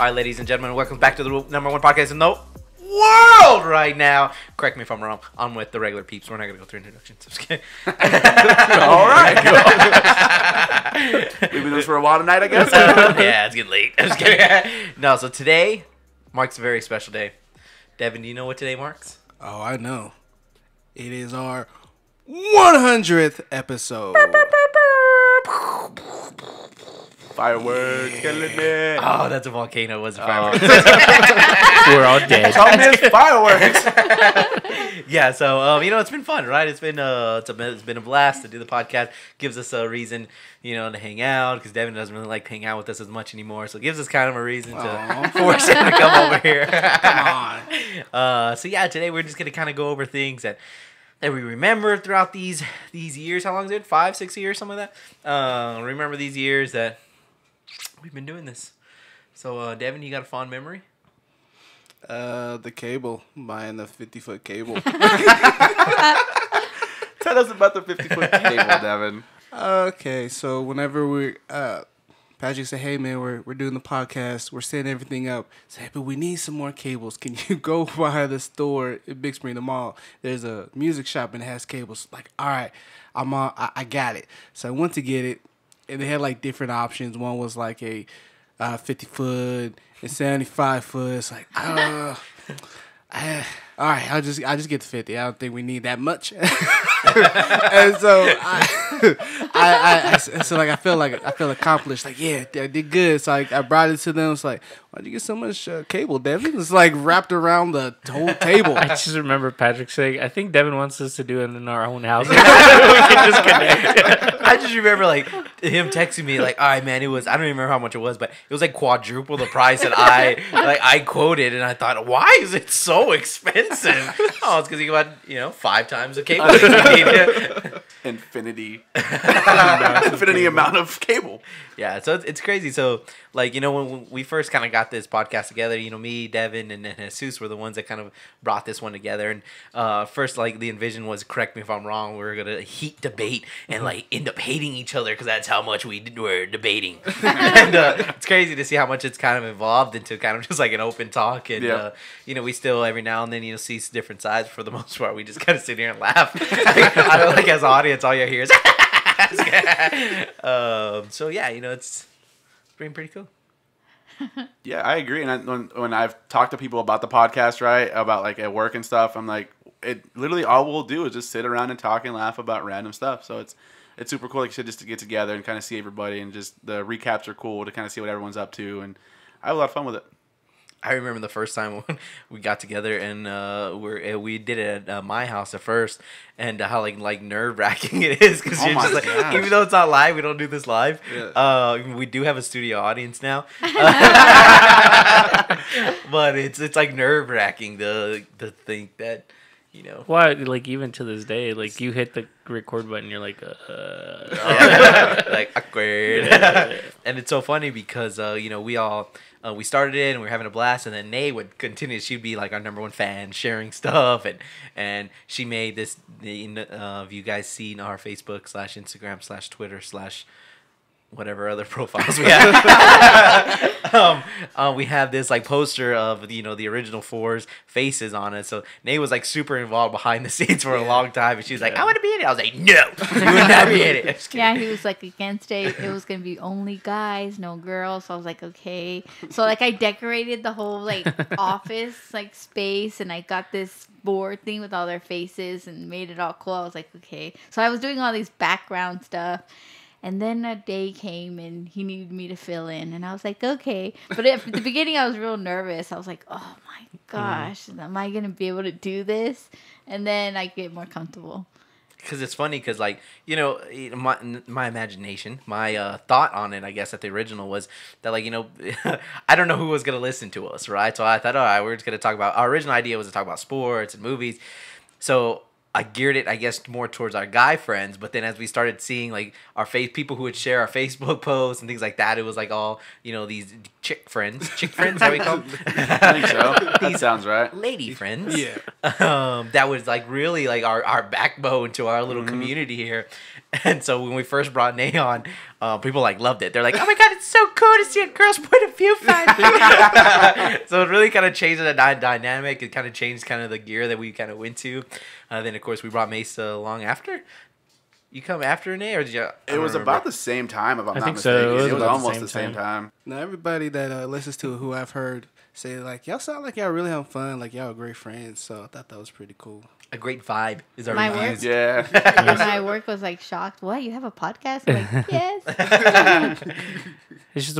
All right, ladies and gentlemen, welcome back to the #1 podcast in the world right now. Correct me if I'm wrong. I'm with the regular peeps. We're not going to go through introductions. I'm just kidding. All right. We've been doing this for a while tonight, I guess. Yeah, it's getting late. I'm just kidding. No, so today marks a very special day. Devin, do you know what today marks? Oh, I know. It is our 100th episode. Fireworks, killing it. Oh, that's a volcano. It wasn't fireworks. We're all dead. Tell me it's fireworks. Yeah, so it's been fun, right? It's been a blast to do the podcast. Gives us a reason, to hang out because Devin doesn't really like to hang out with us as much anymore. So it gives us kind of a reason to force him to come over here. Come on. So yeah, today we're just gonna kind of go over things that we remember throughout these years. How long is it? 5, 6 years, something like that. Remember these years that we've been doing this. So Devin, you got a fond memory? The cable. Buying the 50-foot cable. Tell us about the 50-foot cable, Devin. Okay, so whenever Patrick said, "Hey man, we're doing the podcast. We're setting everything up." Say, "But we need some more cables. Can you go by the store at Big Spring, the mall? There's a music shop and it has cables." Like, all right, I got it. So I went to get it, and they had like different options. One was like a 50-foot and 75-foot. It's like, all right, I'll just get the 50. I don't think we need that much. And so I feel accomplished. Like, yeah, I did good. So I brought it to them. It's like, why'd you get so much cable, Devin? It's like wrapped around the whole table. I just remember Patrick saying, "I think Devin wants us to do it in our own house." We can just connect. I just remember him texting me all right, man, I don't even remember how much it was, but it was like quadruple the price that I quoted, and I thought, why is it so expensive? Oh, it's because you got 5 times the cable. Infinity amount of cable. Yeah, so it's crazy. So when we first kind of got this podcast together, me, Devin, and Jesus were the ones that kind of brought this one together. And first, the envision was, correct me if I'm wrong, we were gonna heat debate and end up hating each other because that's how much we were debating. And it's crazy to see how much it's kind of evolved into kind of just like an open talk. And we still every now and then see different sides. For the most part, we just kind of sit here and laugh. I don't as an audience, all you hear is. So yeah, it's been pretty cool. Yeah, I agree. And when I've talked to people about the podcast, right, about at work and stuff, I'm like, it literally all we'll do is just sit around and talk and laugh about random stuff. So it's super cool, like you said, just to get together and kind of see everybody, and just the recaps are cool to kind of see what everyone's up to, and I have a lot of fun with it. I remember the first time when we got together and we did it at my house at first, and how nerve wracking it is because you're just even though it's not live, we don't do this live. Yeah. We do have a studio audience now, but it's nerve wracking to think that. Why? Even to this day, you hit the record button, you're like, awkward. And it's so funny because we all we started it and we were having a blast, and then Nay would continue. She'd be our #1 fan, sharing stuff, and she made this. If you guys seen our Facebook / Instagram / Twitter / whatever other profiles we have. We have this poster of the original 4's faces on it. So Nate was super involved behind the scenes for a long time, and she was like, "I want to be in it." I was like, "No, you would not be in it." Yeah, he was against it. It was gonna be only guys, no girls. So I was like, okay. So I decorated the whole office space, and I got this board thing with all their faces and made it all cool. I was like, okay. So I was doing all these background stuff. And then a day came and he needed me to fill in. And I was like, okay. But at the beginning, I was real nervous. I was like, oh, my gosh. Am I going to be able to do this? And then I get more comfortable. Because it's funny because, my imagination, my thought on it, I guess, at the original was that, I don't know who was going to listen to us, right? So I thought, all right, we're just going to talk about – our original idea was to talk about sports and movies. So I geared it, I guess, more towards our guy friends. But then as we started seeing like our people who would share our Facebook posts and things like that, it was like all, you know, these chick friends, how we call them? I think so. That sounds right. Lady friends. Yeah. That was like really like our backbone to our little community here. And so when we first brought Nay on, people like loved it. They're like, "Oh my god, it's so cool to see a girl's point of view finally." So it really kind of changed the dynamic. It kind of changed kind of the gear that we kind of went to. Then of course we brought Mesa along after. You come after Nay, or did you? It was about the same time, if I'm not think so. mistaken. It was It was about the almost same the same time. Now everybody that listens to it, who I've heard say like, y'all sound like y'all really have fun, like y'all are great friends. So I thought that was pretty cool. A great vibe is our My reviews. Yeah. And my work was like shocked. What? You have a podcast? I'm like, yes. It's just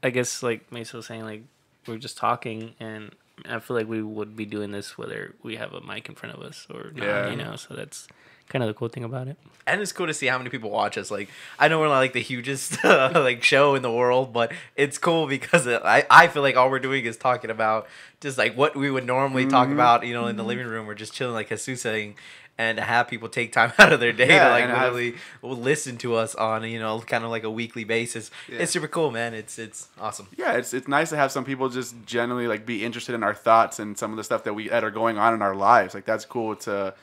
I guess like Mesa was saying, like we're just talking, and I feel like we would be doing this whether we have a mic in front of us or not, Yeah. you know. So that's kind of the cool thing about it. And it's cool to see how many people watch us. Like, I know we're not like the hugest like show in the world, but it's cool because I feel like all we're doing is talking about just like what we would normally talk about, you know, in the living room or just chilling, like Jesus saying, and to have people take time out of their day Yeah, to like and have- really listen to us on, you know, kind of like a weekly basis. Yeah. It's super cool, man. It's awesome. Yeah, it's nice to have some people just genuinely like be interested in our thoughts and some of the stuff that are going on in our lives. Like that's cool to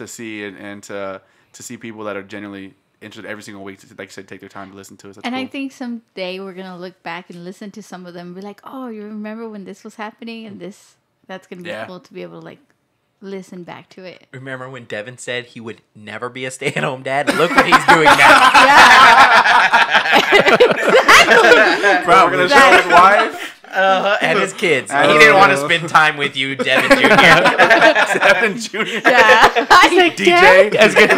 see and to see people that are genuinely interested every single week to, like you said, take their time to listen to us. That's And cool. I think someday we're gonna look back and listen to some of them and be like, "Oh, you remember when this was happening?" And that's gonna be Yeah. cool to be able to like listen back to it. Remember when Devin said he would never be a stay-at-home dad? Look what he's doing now. We're gonna show his wife, And his kids. I He didn't want to know. spend time with you, Devin Jr. Devin Jr. Yeah. DJ. That's good.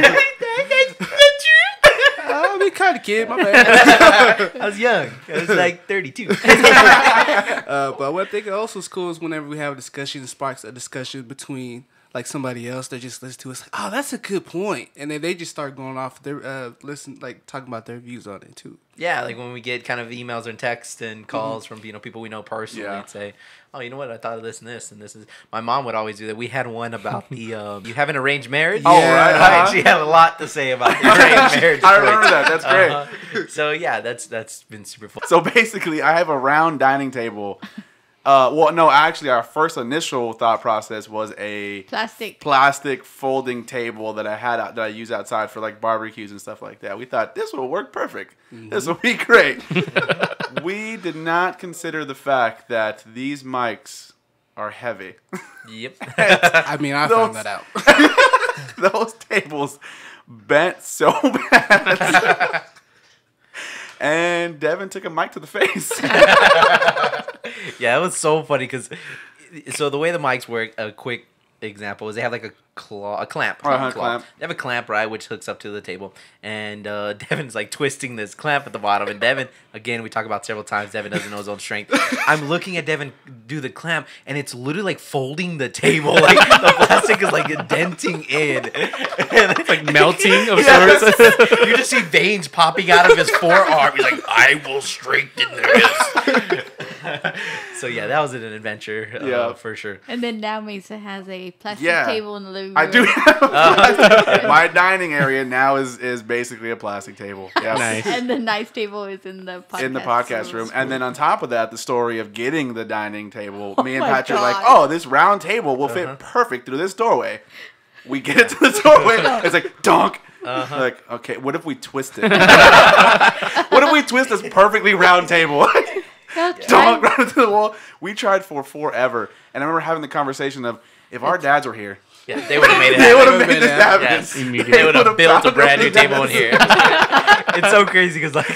I'll be kind of kid, my bad. I was young. I was like 32. But what I think also is cool is whenever we have a discussion, it sparks a discussion between like somebody else that just listens to us. Like, oh, that's a good point, and then they just start going off their like talking about their views on it too. Yeah, like when we get kind of emails and texts and calls from, you know, people we know personally Yeah. and say, "Oh, you know what? I thought of this and this is." My mom would always do that. We had one about the you have an arranged marriage. Oh, right, uh-huh. She had a lot to say about the arranged marriage. I remember that. That's great. So yeah, that's been super fun. So basically, I have a round dining table. Well, no, actually, our first initial thought process was a Plastic. folding table that I use outside for like barbecues and stuff like that. We thought this will work perfect. This will be great. We did not consider the fact that these mics are heavy. Yep. I mean, I found that out. Those tables bent so bad. And Devin took a mic to the face. Yeah, it was so funny because so the way the mics work, a quick example is they have like a clamp. Clamp. They have a clamp, right, which hooks up to the table, and Devin's like twisting this clamp at the bottom, and Devin, again, we talk about several times, Devin doesn't know his own strength. I'm looking at Devin do the clamp, and it's literally like folding the table, like the plastic is like denting in, and Like melting of Yeah. sorts. you just see veins popping out of his forearm. He's like, "I will strengthen this." So yeah, that was an adventure, Yeah. for sure. And then now Mesa has a plastic Yeah. table in the living room. I do have my dining area now is basically a plastic table. Yes. Nice. And the nice table is in the podcast In the podcast room. And then on top of that, the story of getting the dining table. Me and my Patrick are like, God. oh, this round table will fit perfect through this doorway. We get it to the doorway. It's like, donk. Like, okay, what if we twist it? What if we twist this perfectly round table? Donk right into the wall. We tried for forever. And I remember having the conversation of, if our dads were here, Yeah, they would have made it they would happen. have made this happen. Yes. Immediately. They would have would've built a found brand new those table in dads. here. It's so crazy because like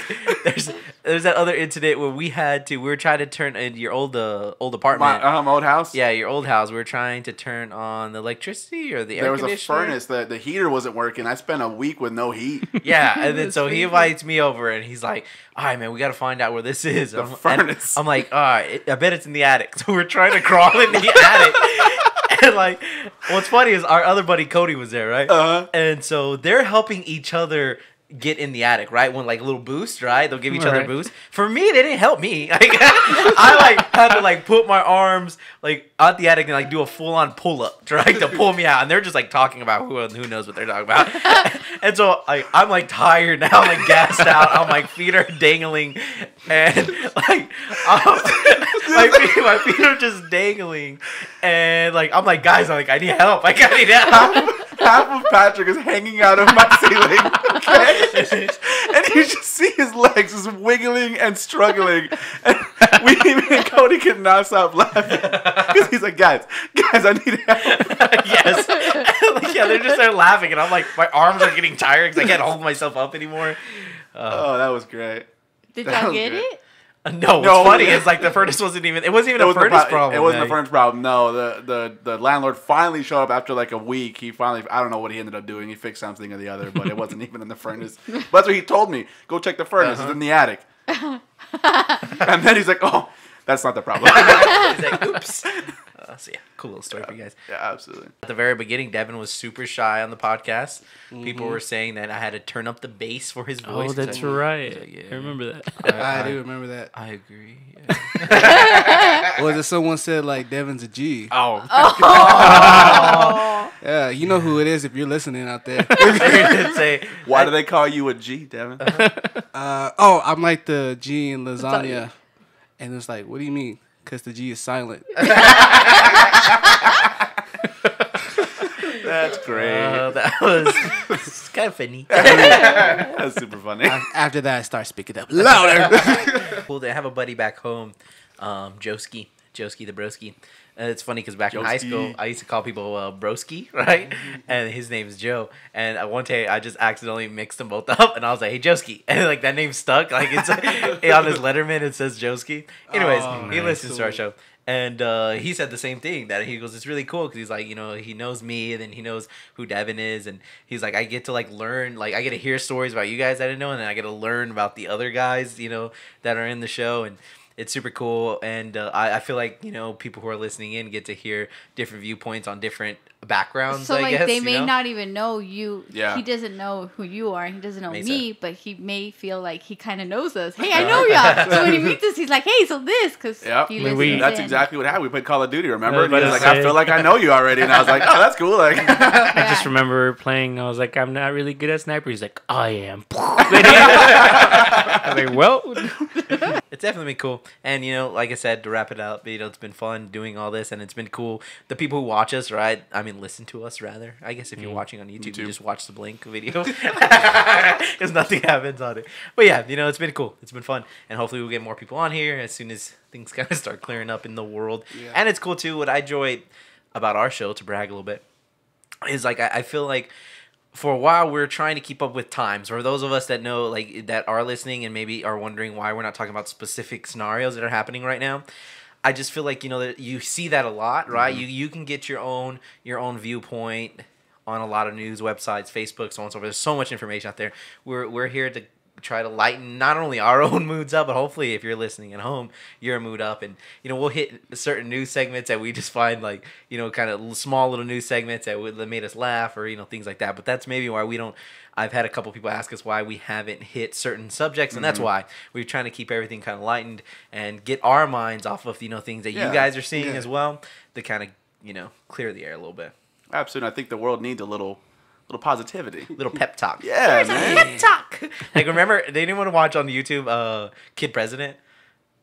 there's that other incident where we were trying to turn in your old apartment. My old house. Yeah, your old house. We were trying to turn on the electricity or the air There was a conditioner. furnace. The heater wasn't working. I spent a week with no heat. Yeah, and then so he invites me over, and he's like, "All right, man, we got to find out where this is." The And furnace. I'm like, "All right, I bet it's in the attic." So we're trying to crawl in the attic, and like, what's funny is our other buddy Cody was there, right? Uh-huh. And so they're helping each other, get in the attic, right? When like a little boost, right? They'll give each other Right. boosts. For me, they didn't help me. Like, I like had to like put my arms like out the attic and like do a full on pull up, right, to pull me out. And they're just like talking about who knows what they're talking about. And so I'm like tired now, I'm like gassed out. I'm like feet are dangling, and like my feet are just dangling, and like I'm like, guys, I'm like, I need help. I need help. Half of Patrick is hanging out of my ceiling, okay? And you just see his legs just wiggling and struggling. And me and Cody could not stop laughing because he's like, guys, I need help. Yes. Like, yeah, they're just there laughing, and I'm like, my arms are getting tired because I can't hold myself up anymore. Oh, that was great. Did That y'all was get great. it? No, what's No. funny is like the furnace wasn't even. It wasn't even a furnace problem. It wasn't man. a furnace problem. No, the landlord finally showed up after like a week. He finally, I don't know what he ended up doing. He fixed something or the other, but it wasn't even in the furnace. But that's what he told me. Go check the furnace. It's in the attic. And then he's like, oh, that's not the problem. He's like, oops. So yeah, cool little story for you guys. Yeah, absolutely. At the very beginning, Devin was super shy on the podcast. People were saying that I had to turn up the bass for his voice. Oh, that's right. like, yeah. I remember that. I do remember that. I agree. Yeah. Was it someone said like Devin's a G? Oh. Yeah, you know who it is if you're listening out there. Say, Why do they call you a G, Devin? I'm like the G in lasagna, and it's like, what do you mean? Because the G is silent. That's great. that was kind of funny. That's super funny. After that, I start speaking up louder. Cool to have a buddy back home, Joski the broski. It's funny because back in high Joski. school, I used to call people broski, right? And his name's Joe. And one day, I just accidentally mixed them both up, and I was like, "Hey, Joski," and like that name stuck. Like it's on his Letterman, it says Joski. Anyways, he nice. listens to our show. And he said the same thing, that he goes, it's really cool because he's like, you know, he knows me and then he knows who Devin is. And he's like, I get to like learn, like I get to hear stories about you guys I didn't know. And then I get to learn about the other guys, you know, that are in the show. And it's super cool. And I feel like, you know, people who are listening in get to hear different viewpoints on different backgrounds, So I like guess. they you may know? not even know you. Yeah. He doesn't know who you are. He doesn't know Mesa. me, but he may feel like he kind of knows us. Hey, I know y'all. So when he meets us, he's like, hey, so this, because Yep. he I mean, listens That's in. exactly what happened. We played Call of Duty, remember? I And was he about was to like, I say. feel like I know you already. And I was like, oh, that's cool. Like, I just remember playing. I was like, I'm not really good at sniper. He's like, I am. I was like, well, It's definitely been cool. And, you know, like I said, to wrap it up, you know, it's been fun doing all this and it's been cool. The people who watch us, right? I mean, listen to us, rather. I guess if you're watching on YouTube, you just watch the Blink video. Because nothing happens on it. But yeah, you know, it's been cool. It's been fun. And hopefully we'll get more people on here as soon as things kind of start clearing up in the world. Yeah. And it's cool, too. What I enjoy about our show, to brag a little bit, is like I feel like for a while we're trying to keep up with times. For those of us that know, like, that are listening and maybe are wondering why we're not talking about specific scenarios that are happening right now, I just feel like, you know, that you see that a lot, right? You can get your own viewpoint on a lot of news websites, Facebook, so on and so forth. There's so much information out there. We're here to try to lighten not only our own moods up, but hopefully if you're listening at home, your mood up. And, you know, we'll hit certain news segments that we just find, like, you know, kind of small little news segments that made us laugh, or, you know, things like that. But that's maybe why we don't. I've had a couple people ask us why we haven't hit certain subjects, and that's why we're trying to keep everything kind of lightened and get our minds off of, you know, things that Yeah. you guys are seeing Yeah. as well, to kind of, you know, clear the air a little bit. absolutely. I think the world needs a little positivity. Little pep talk. Yeah, man. Pep talk. Like, remember, they didn't want to watch on YouTube Kid President?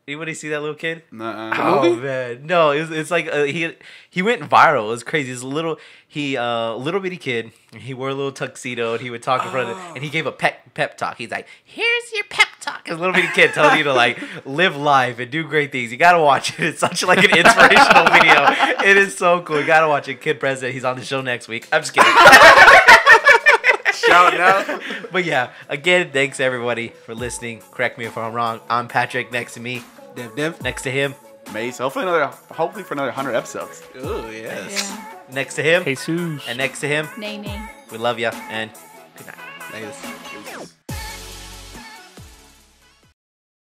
Anybody see that little kid? Nuh-uh. Oh man, no! It's like he went viral. It was crazy. This little bitty kid. He wore a little tuxedo and he would talk in front of it, and he gave a pep talk. He's like, "Here's your pep talk." His little bitty kid telling you to like live life and do great things. You gotta watch it. It's such like an inspirational video. It is so cool. You gotta watch it. Kid President. He's on the show next week. I'm just kidding. Shouting out. But yeah, again, thanks everybody for listening. Correct me if I'm wrong. I'm Patrick. Next to me, Dev. next to him, Mace. Hopefully for another 100 episodes. Oh, yes. Yeah. next to him, Jesus. and next to him. Nay, nay. We love you and good night. Nice.